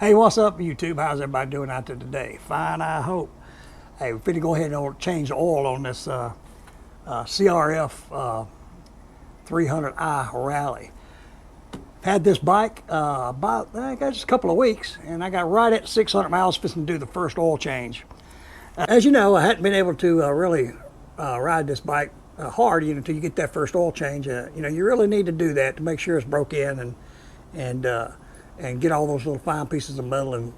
Hey, what's up, YouTube? How's everybody doing out there today? Fine, I hope. Hey, we're going to go ahead and change the oil on this CRF 300i Rally. Had this bike about, I guess, just a couple of weeks, and I got right at 600 miles fixing to do the first oil change. As you know, I hadn't been able to really ride this bike hard, until you get that first oil change. You really need to do that to make sure it's broke in and get all those little fine pieces of metal and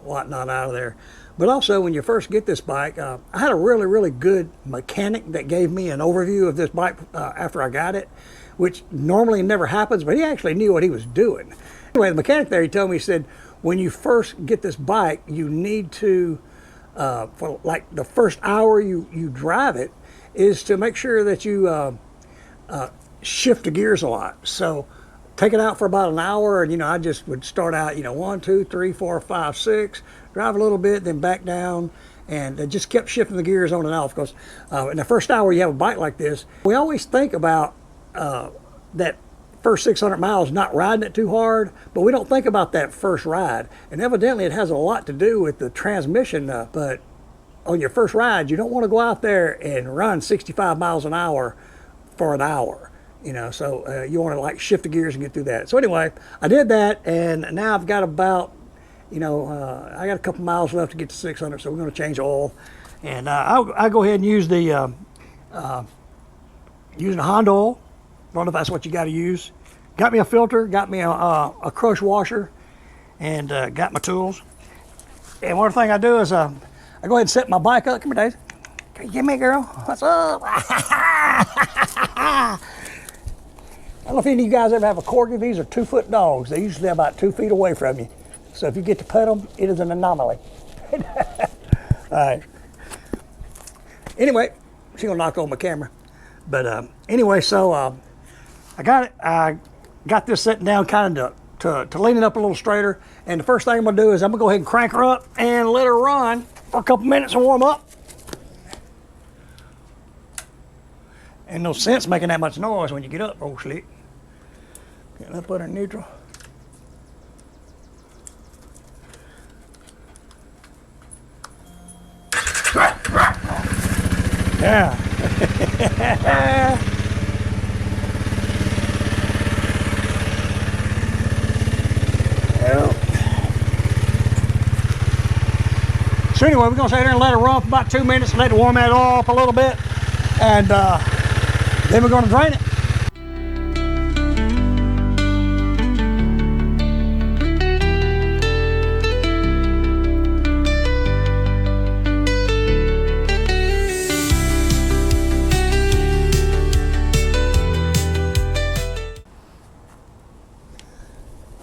whatnot out of there. But also, when you first get this bike, I had a really good mechanic that gave me an overview of this bike after I got it, which normally never happens, but he actually knew what he was doing. Anyway, the mechanic there, he told me, he said, when you first get this bike, you need to, for like the first hour you drive it, is to make sure that you shift the gears a lot. So take it out for about an hour, and I just would start out 1, 2, 3, 4, 5, 6, drive a little bit, then back down, and just kept shifting the gears on and off. Because in the first hour you have a bike like this, we always think about that first 600 miles not riding it too hard, but we don't think about that first ride, and evidently it has a lot to do with the transmission. But on your first ride, you don't want to go out there and run 65 miles an hour for an hour. So you want to like shift the gears and get through that. So anyway, I did that, and now I've got about, I got a couple miles left to get to 600, so we're going to change oil. And I'll go ahead and use the using the Honda oil. I don't know if that's what you got to use. Got me a filter, got me a crush washer, and got my tools. And one thing I do is I go ahead and set my bike up. Come here, Daisy. Can you get me, girl? What's up? I don't know if any of you guys ever have a corgi. These are 2-foot dogs. They're usually about 2 feet away from you. So if you get to pet them, it is an anomaly. All right. Anyway, she's gonna knock on my camera. But anyway, so I got it. I got this sitting down kind of to lean it up a little straighter. And the first thing I'm gonna do is I'm gonna go ahead and crank her up and let her run for a couple minutes and warm up. Ain't no sense making that much noise when you get up, old slick. Can I put her in neutral? Yeah. So anyway, we're gonna sit there and let it run for about 2 minutes, let it warm that off a little bit, and then we're gonna drain it.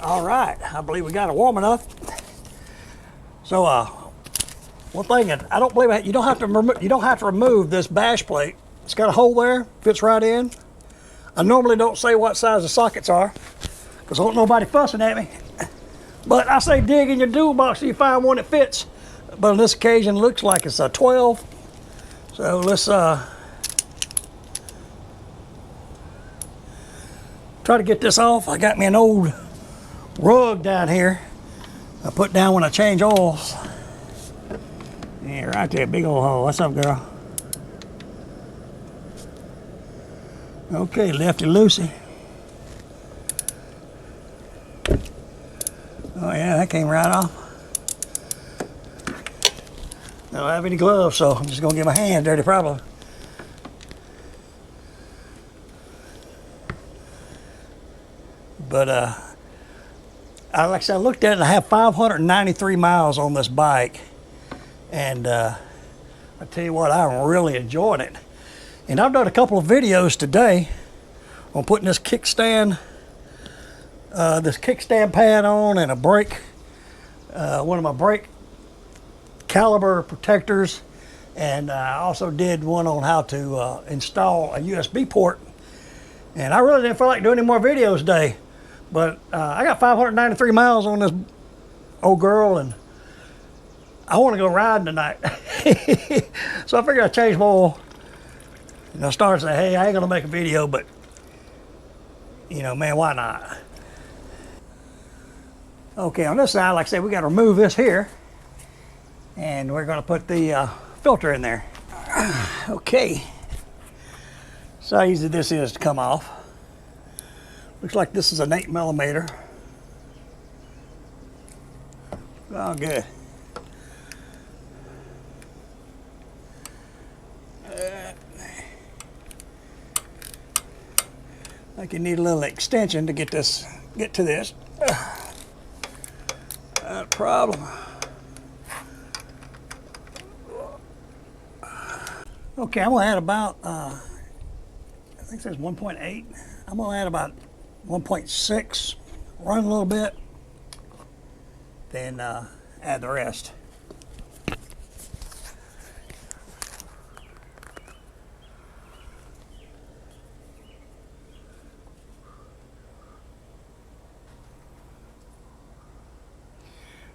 All right, I believe we got it warm enough. So one thing that I don't believe, you don't have to remove this bash plate. It's got a hole there, fits right in. I normally don't say what size the sockets are, because I don't want nobody fussing at me. But I say dig in your toolbox till you find one that fits. But on this occasion, it looks like it's a 12. So let's try to get this off. I got me an old rug down here I put down when I change oils. Yeah, right there, big old hole. What's up, girl? Okay, lefty loosey. Oh yeah, that came right off. I don't have any gloves, so I'm just gonna get my hand dirty probably. But like I said, I looked at it, and I have 593 miles on this bike. And I tell you what, I'm really enjoying it. And I've done a couple of videos today on putting this kickstand pad on, and a brake, one of my brake caliber protectors. And I also did one on how to install a USB port. And I really didn't feel like doing any more videos today. But I got 593 miles on this old girl, and I want to go riding tonight. So I figured I'd change my oil. And I started saying, hey, I ain't going to make a video, but, man, why not? Okay, on this side, like I said, we got to remove this here, and we're going to put the filter in there. Okay, so how easy this is to come off. Looks like this is an 8mm. Oh, good. Like you need a little extension to get to this. Not a problem. Okay, I'm gonna add about I think there's 1.8. I'm gonna add about 1.6. Run a little bit, then add the rest.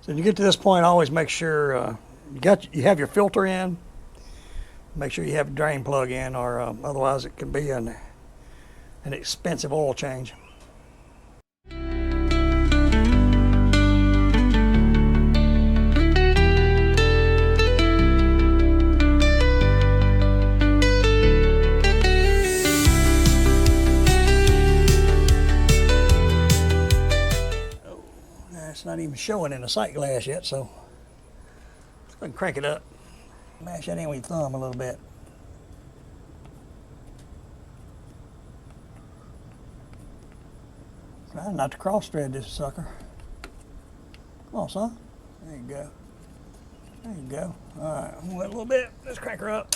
So when you get to this point, always make sure you have your filter in. Make sure you have a drain plug in, or otherwise it can be an expensive oil change. It's not even showing in the sight glass yet, so let's go ahead and crank it up. Mash that in with your thumb a little bit. Try not to cross thread this sucker. Come on, son. There you go. There you go. All right, wait a little bit. Let's crank her up.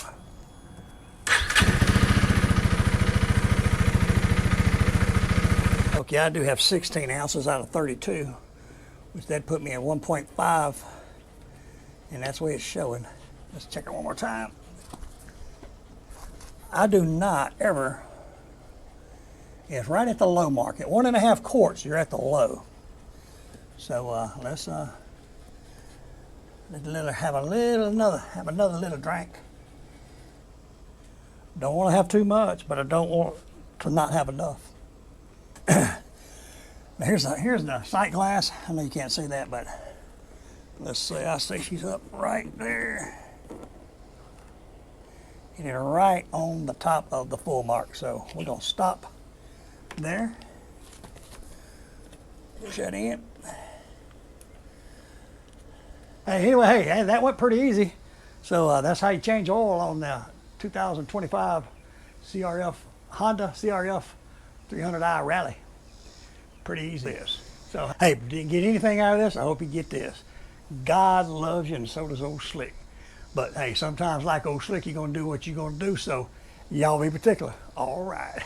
Okay, I do have 16 ounces out of 32. Which that put me at 1.5, and that's the way it's showing. Let's check it one more time. I do not ever, it's right at the low mark. At 1.5 quarts, you're at the low. So let's have another little drink. Don't want to have too much, but I don't want to not have enough. Here's the sight glass. I know you can't see that, but let's see. I see she's up right there. Hit it right on the top of the full mark. So we're gonna stop there. Push that in. Hey, anyway, hey, that went pretty easy. So that's how you change oil on the 2025 CRF Honda CRF 300i Rally. Pretty easy. So, hey, didn't get anything out of this? I hope you get this. God loves you, and so does old Slick. But hey, sometimes like old Slick, you're gonna do what you're gonna do. So, y'all be particular. All right.